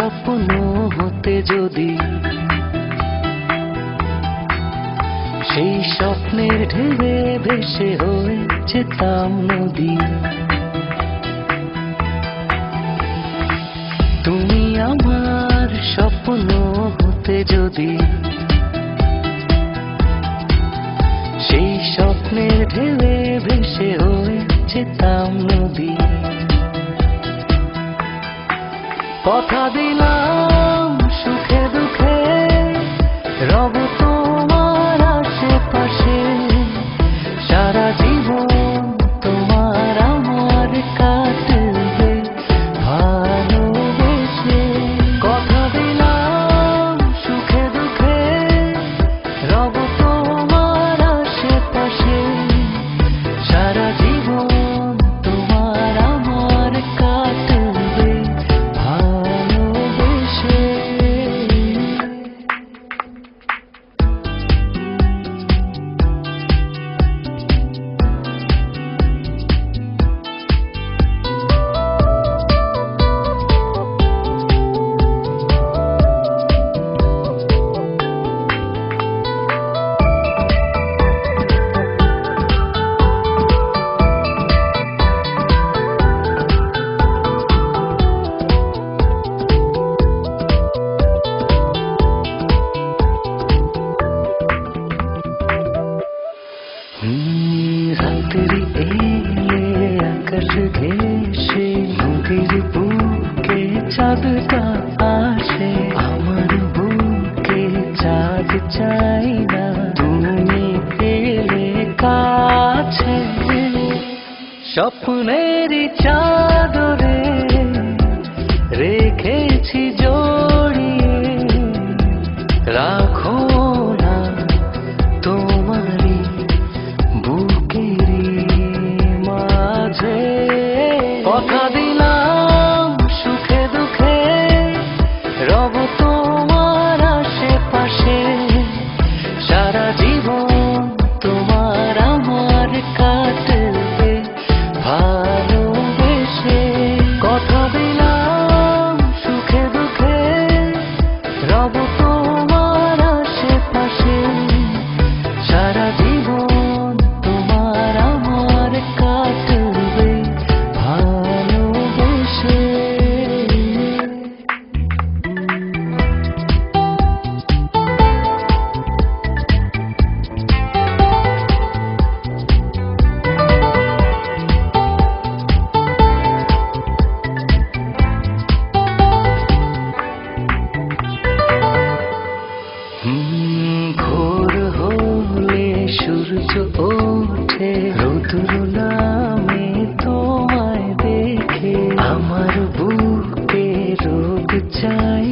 স্বপ্ন হতে যদি সেই স্বপ্নের ঢেউয়ে ভেসে হয়ে যেতাম নদী। তুমি আমার স্বপ্ন হতে যদি সেই স্বপ্নের ঢেউয়ে ভেসে হয়ে যেতাম নদী। কথা দিলাম সুখে দুঃখে রব তোমার আশেপাশে, সারা জীবন তোমার আমার কাটবে ভালোবেসে। কথা দিলাম সুখে দুঃখে রব তোমার আশেপাশে, সারা জীবন তোমার আমার কাটবে ভালোবেসে। রাত্রি এলে আকাশ ঘেঁষে নদীর বুকে চাঁদটা আসে। আমার বুকে চাঁদ চাই না, তুমি এলে কাছে। স্বপ্নের চাদরে রেখেছি জড়িয়ে, রাখো না তোমারই বুকেরই মাঝে। কথা দিলাম সুখে দুঃখে রব তোমার আশেপাশে, সারা জীবন তোমার আমার কাটবে ভালোবেসে। কথা দিলাম সুখে দুঃখে রব তোমার আশেপাশে, সারা জীবন তোমার আমার কাটবে ভালোবেসে। ভোর হলে সূর্য ওঠে, রোদুর নামে তোমায় দেখে আমার বুকে রোদ চাই